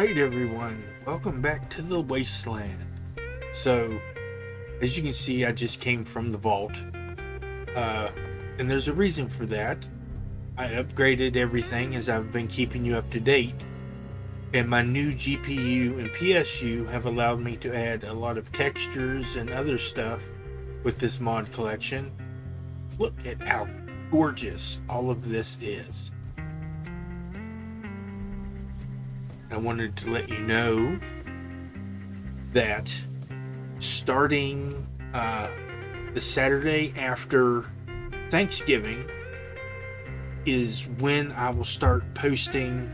Alright everyone, welcome back to the Wasteland. So, as you can see, I just came from the vault. And there's a reason for that. I upgraded everything as I've been keeping you up to date. And my new GPU and PSU have allowed me to add a lot of textures and other stuff with this mod collection. Look at how gorgeous all of this is. I wanted to let you know that starting the Saturday after Thanksgiving is when I will start posting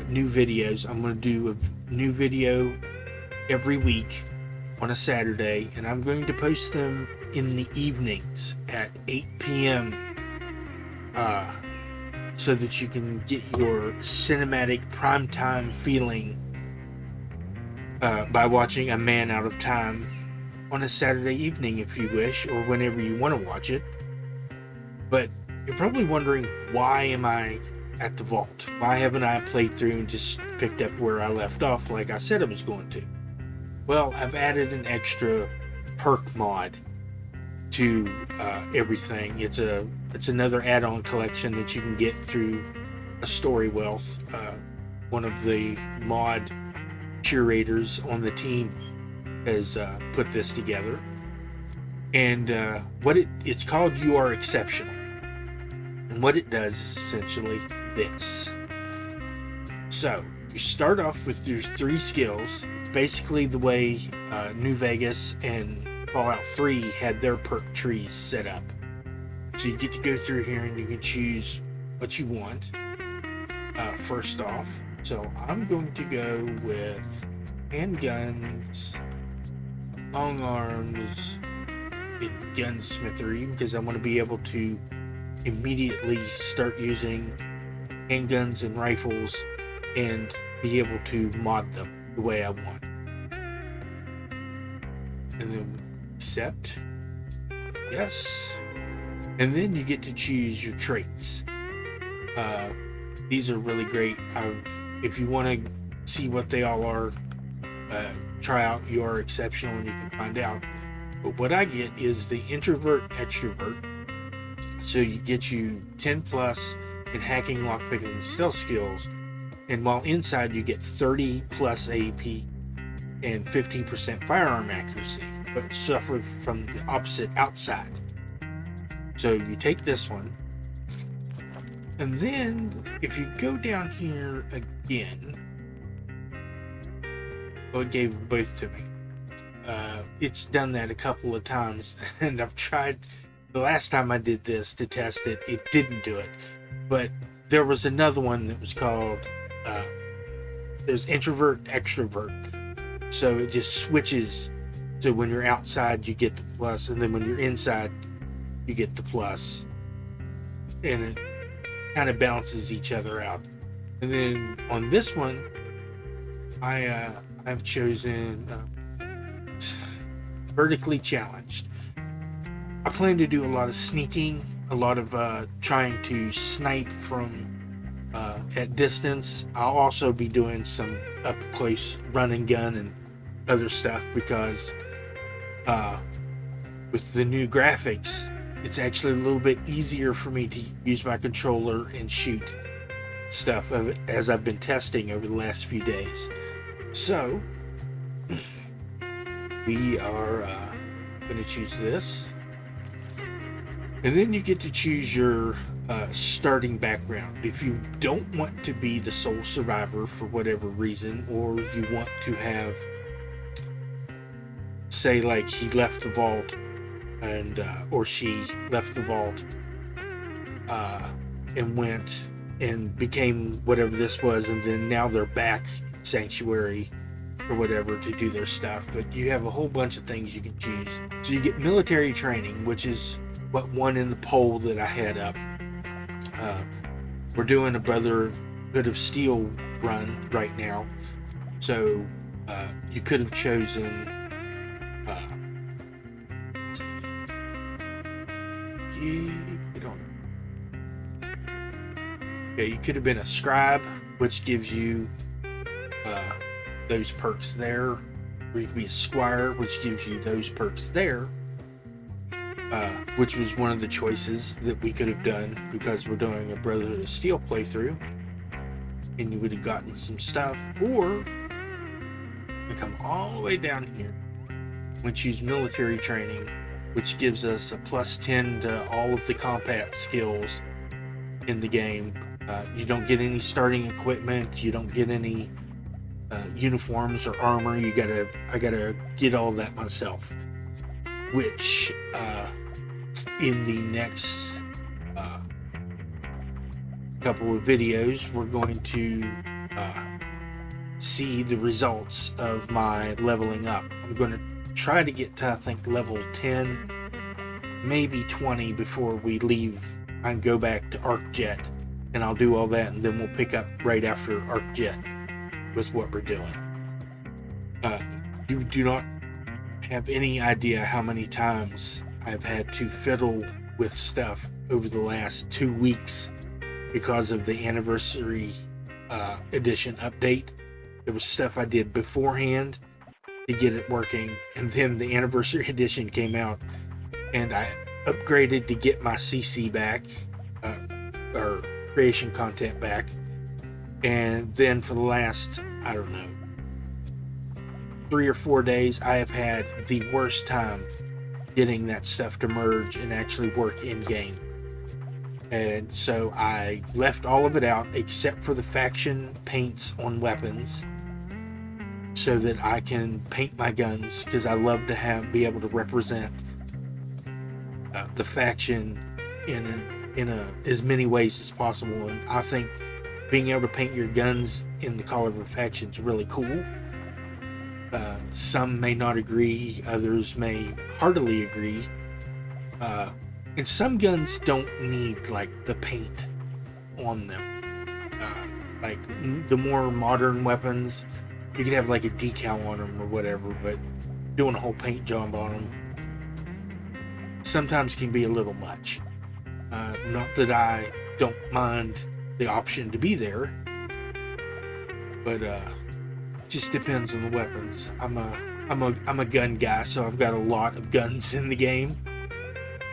new videos. I'm going to do a new video every week on a Saturday, and I'm going to post them in the evenings at 8 p.m. So that you can get your cinematic primetime feeling by watching A Man Out of Time on a Saturday evening if you wish, or whenever you want to watch it. But you're probably wondering, why am I at the vault? Why haven't I played through and just picked up where I left off like I said I was going to? Well, I've added an extra perk mod to everything. It's another add-on collection that you can get through a StoryWealth. One of the mod curators on the team has put this together, and it's called You Are Exceptional, and what it does is essentially this. So you start off with your 3 skills. It's basically the way New Vegas and Fallout 3 had their perk trees set up. So you get to go through here and you can choose what you want first off. So I'm going to go with handguns, long arms, and gunsmithery, because I want to be able to immediately start using handguns and rifles and be able to mod them the way I want. And then accept, yes, and then you get to choose your traits. These are really great. If you want to see what they all are, try out You Are Exceptional and you can find out. But what I get is the introvert extrovert, so you get you 10 plus in hacking, lockpicking, and stealth skills, and while inside you get 30 plus AP and 15% firearm accuracy, but suffer from the opposite outside. So you take this one, and then if you go down here again, well, it gave both to me. It's done that a couple of times, and I've tried. The last time I did this to test it, it didn't do it. But there was another one that was called there's introvert extrovert, so it just switches. So when you're outside, you get the plus, and then when you're inside, you get the plus, and it kind of balances each other out. And then on this one, I've chosen vertically challenged. I plan to do a lot of sneaking, a lot of trying to snipe from at distance. I'll also be doing some up close run and gun and other stuff, because with the new graphics, it's actually a little bit easier for me to use my controller and shoot stuff as I've been testing over the last few days. So we are going to choose this, and then you get to choose your starting background. If you don't want to be the sole survivor for whatever reason, or you want to have, say, like he left the vault and or she left the vault and went and became whatever this was, and then now they're back in Sanctuary or whatever to do their stuff. But you have a whole bunch of things you can choose. So you get military training, which is what won in the poll that I had up. We're doing a Brotherhood of Steel run right now, so you could have chosen okay, you could have been a scribe, which gives you those perks there, or you can be a squire, which gives you those perks there, which was one of the choices that we could have done because we're doing a Brotherhood of Steel playthrough, and you would have gotten some stuff. Or you come all the way down here, we choose military training, which gives us a +10 to all of the combat skills in the game. You don't get any starting equipment, you don't get any uniforms or armor. I gotta get all that myself, which in the next couple of videos we're going to see the results of my leveling up. I'm going to try to get to, I think, level 10, maybe 20 before we leave and go back to ArcJet, and I'll do all that, and then we'll pick up right after ArcJet with what we're doing. You do not have any idea how many times I've had to fiddle with stuff over the last 2 weeks because of the anniversary edition update. There was stuff I did beforehand to get it working, and then the anniversary edition came out, and I upgraded to get my CC back, or creation content back, and then for the last, I don't know, 3 or 4 days, I have had the worst time getting that stuff to merge and actually work in game. And so I left all of it out except for the faction paints on weapons, so that I can paint my guns, because I love to be able to represent the faction in as many ways as possible. And I think being able to paint your guns in the color of a faction is really cool. Some may not agree, others may heartily agree. And some guns don't need like the paint on them. Like the more modern weapons, you could have like a decal on them or whatever, but doing a whole paint job on them sometimes can be a little much. Not that I don't mind the option to be there, but just depends on the weapons. I'm a gun guy, so I've got a lot of guns in the game.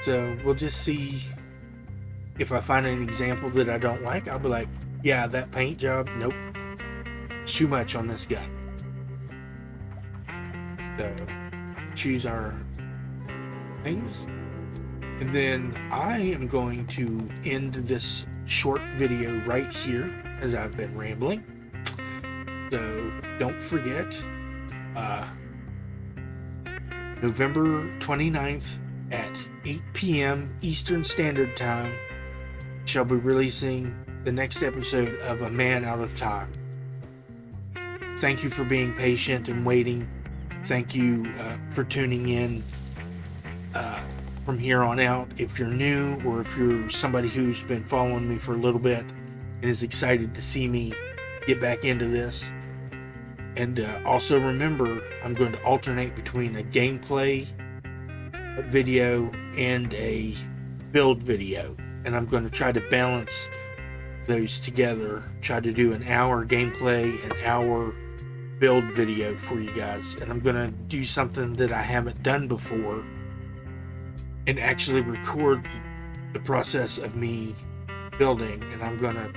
So we'll just see if I find an example that I don't like. I'll be like, yeah, that paint job, nope, too much on this gun. So choose our things, and then I am going to end this short video right here as I've been rambling. So don't forget, November 29th at 8 p.m. Eastern Standard Time, shall be releasing the next episode of A Man Out of Time. Thank you for being patient and waiting. Thank you for tuning in from here on out. If you're new, or if you're somebody who's been following me for a little bit and is excited to see me get back into this. And also remember, I'm going to alternate between a gameplay video and a build video, and I'm going to try to balance those together, try to do an hour gameplay, an hour build video for you guys. And I'm going to do something that I haven't done before and actually record the process of me building, and I'm going to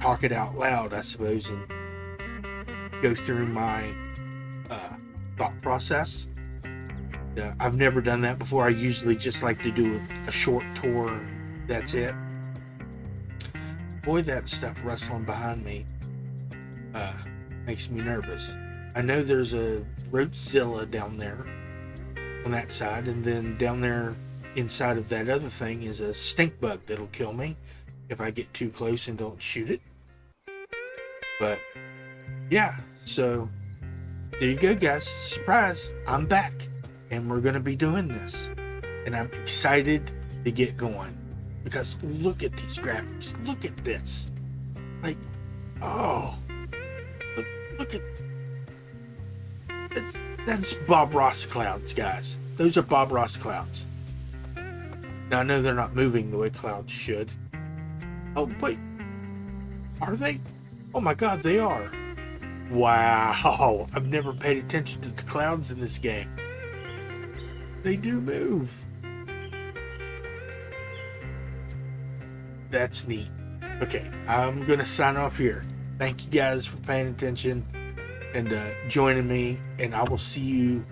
talk it out loud, I suppose, and go through my thought process. I've never done that before. I usually just like to do a short tour. That's it. Boy, that stuff rustling behind me makes me nervous. I know there's a Roadzilla down there on that side, and then down there inside of that other thing is a stink bug that'll kill me if I get too close and don't shoot it. But yeah, so there you go, guys. Surprise, I'm back, and we're gonna be doing this, and I'm excited to get going, because look at these graphics. Look at this. Like, oh, look at that's Bob Ross clouds, guys. Those are Bob Ross clouds. Now I know they're not moving the way clouds should. Oh wait, are they? Oh my God, they are. Wow, I've never paid attention to the clouds in this game. They do move. That's neat. Okay, I'm gonna sign off here. Thank you guys for paying attention and joining me, and I will see you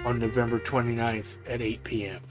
on November 29th at 8 p.m.